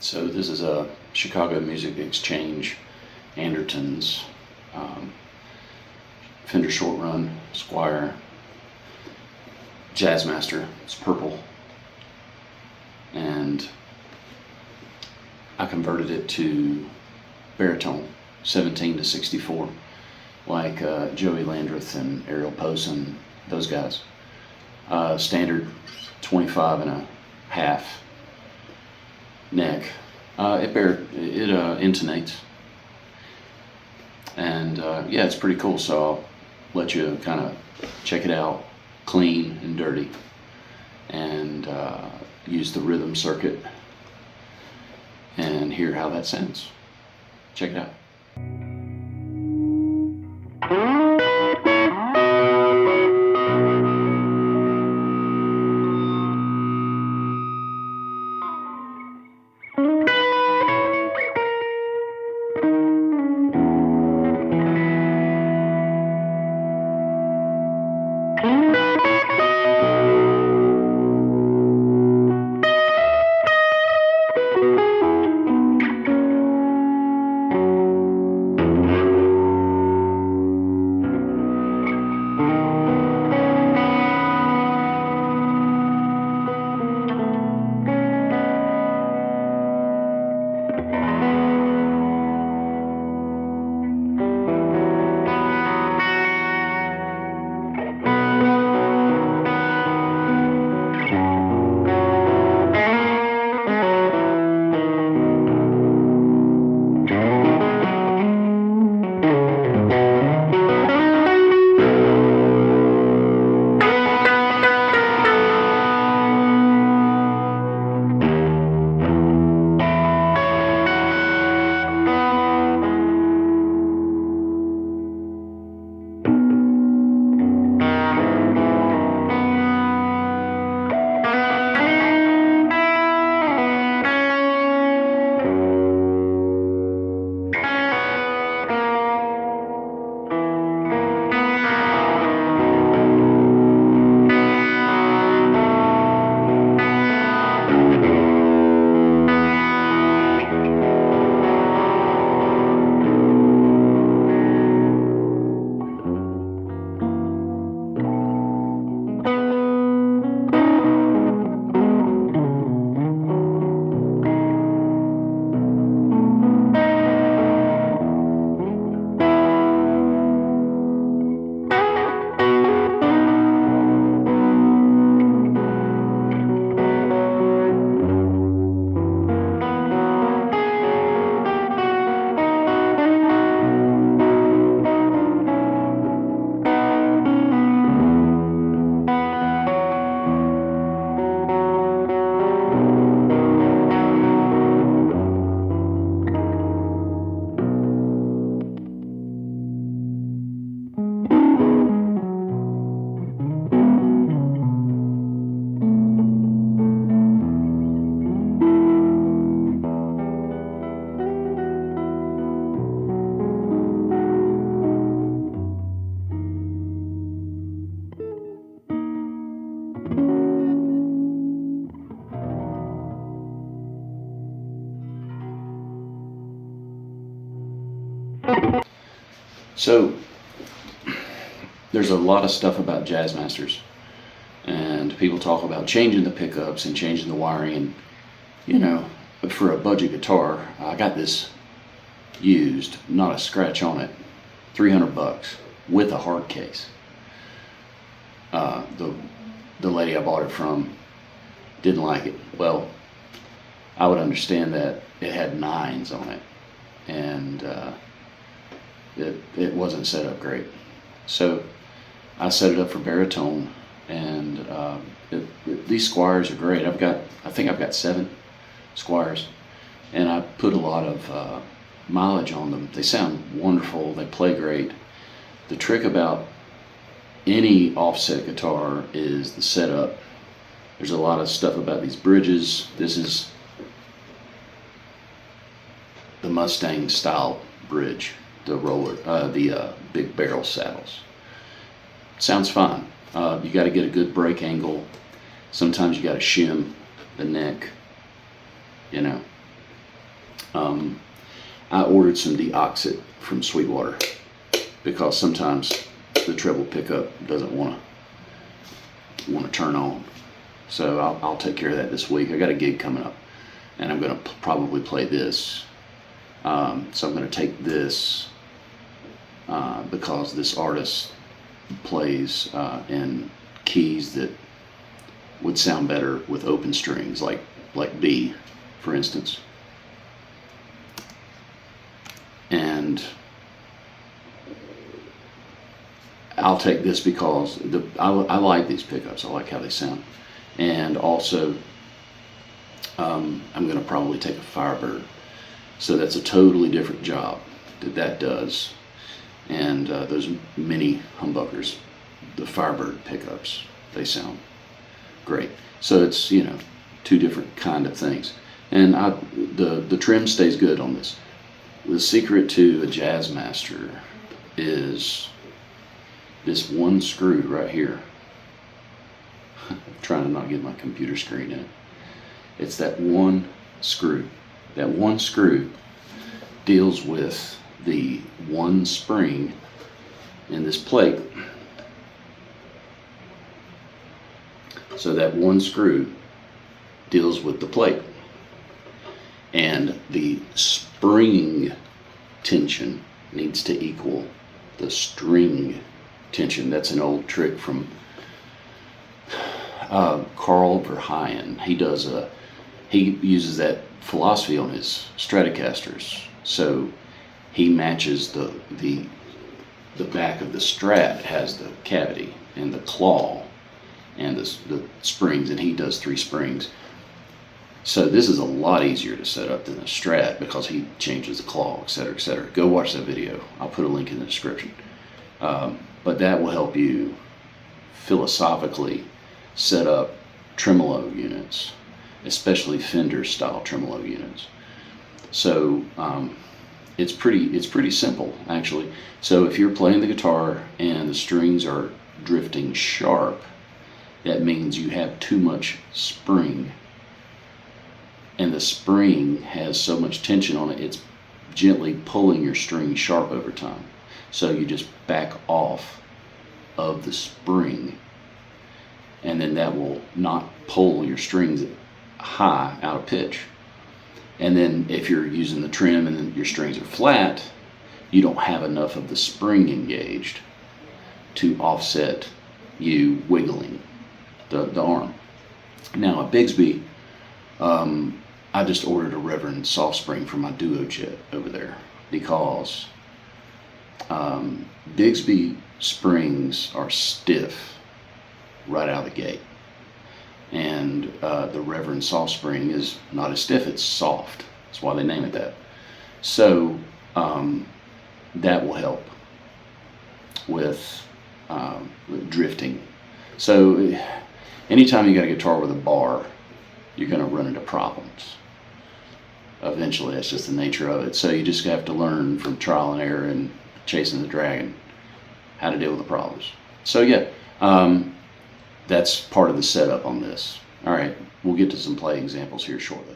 So this is a Chicago Music Exchange Andertons Fender Short Run Squire Jazzmaster. It's purple, and I converted it to Baritone 17 to 64, like Joey Landreth and Ariel Posen, those guys. Standard 25 and a half neck. It intonates, and yeah, it's pretty cool. So I'll let you kind of check it out, clean and dirty, and use the rhythm circuit and hear how that sounds. Check it out. So there's a lot of stuff about Jazzmasters, and people talk about changing the pickups and changing the wiring, and you know, for a budget guitar, I got this used, not a scratch on it, $300 with a hard case. The lady I bought it from didn't like it. Well, I would understand that it had 9s on it, and it wasn't set up great. So I set it up for baritone, and these Squires are great. I think I've got 7 Squires, and I put a lot of mileage on them. They sound wonderful. They play great. The trick about any offset guitar is the setup. There's a lot of stuff about these bridges. This is the Mustang style bridge, the roller, the big barrel saddles. Sounds fine. You got to get a good break angle. Sometimes you got to shim the neck, you know. I ordered some deoxit from Sweetwater because sometimes the treble pickup doesn't want to turn on. So I'll take care of that this week. I got a gig coming up, and I'm going to probably play this. So I'm going to take this because this artist plays in keys that would sound better with open strings, like B, for instance. And I'll take this because I like these pickups. I like how they sound. And also, I'm going to probably take a Firebird. So that's a totally different job that does. And those mini humbuckers, the Firebird pickups, they sound great. So it's, you know, two different kind of things. And the trim stays good on this. The secret to a Jazzmaster is this one screw right here. I'm trying to not get my computer screen in. It's that one screw. That one screw deals with the one spring in this plate. So that one screw deals with the plate. And the spring tension needs to equal the string tension. That's an old trick from Carl Verheyen. He uses that philosophy on his Stratocasters. So he matches the back of the Strat has the cavity and the claw and the springs, and he does 3 springs. So this is a lot easier to set up than a Strat because he changes the claw, etc., etc. Go watch that video. I'll put a link in the description. But that will help you philosophically set up tremolo units, especially Fender style tremolo units. So it's pretty simple, actually. So if you're playing the guitar and the strings are drifting sharp, that means you have too much spring. And the spring has so much tension on it, it's gently pulling your string sharp over time. So you just back off of the spring, and then that will not pull your strings high out of pitch. And then if you're using the trim and then your strings are flat, you don't have enough of the spring engaged to offset you wiggling the arm. Now at Bigsby, I just ordered a Reverend soft spring for my Duo Jet over there because Bigsby springs are stiff right out of the gate, and the Reverend soft spring is not as stiff, it's soft. That's why they name it that. So that will help with drifting. So anytime you got a guitar with a bar, you're going to run into problems. Eventually, that's just the nature of it. So you just have to learn from trial and error and chasing the dragon how to deal with the problems. So yeah, that's part of the setup on this. All right, we'll get to some playing examples here shortly.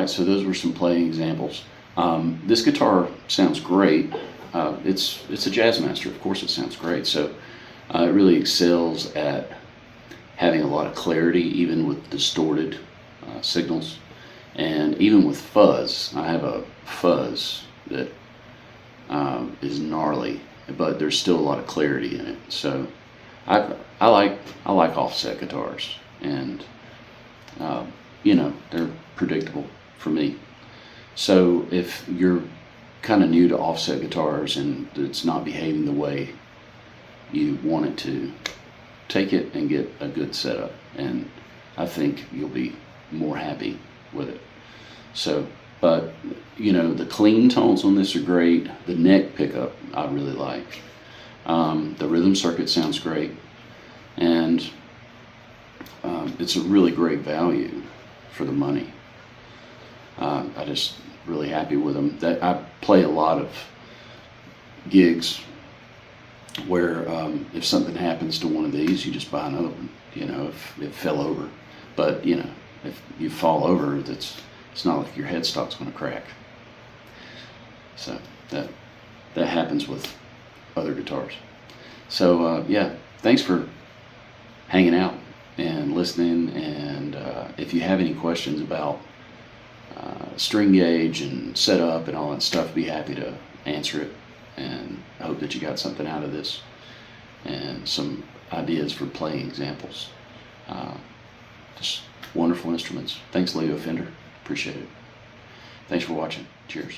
right, so those were some playing examples. This guitar sounds great. It's a Jazzmaster, of course it sounds great. So it really excels at having a lot of clarity, even with distorted signals, and even with fuzz. I have a fuzz that is gnarly, but there's still a lot of clarity in it. So I like offset guitars, and they're predictable for me. So if you're kind of new to offset guitars and it's not behaving the way you want it to, take it and get a good setup, and I think you'll be more happy with it. So, but the clean tones on this are great. The neck pickup I really like. The rhythm circuit sounds great, and it's a really great value for the money. I just really happy with them. That I play a lot of gigs where if something happens to one of these, you just buy another one. If it fell over, but if you fall over, it's not like your headstock's going to crack. So that happens with other guitars. So yeah, thanks for hanging out and listening. And if you have any questions about string gauge and setup and all that stuff, be happy to answer it. And I hope that you got something out of this and some ideas for playing examples. Just wonderful instruments. Thanks, Leo Fender. Appreciate it. Thanks for watching. Cheers.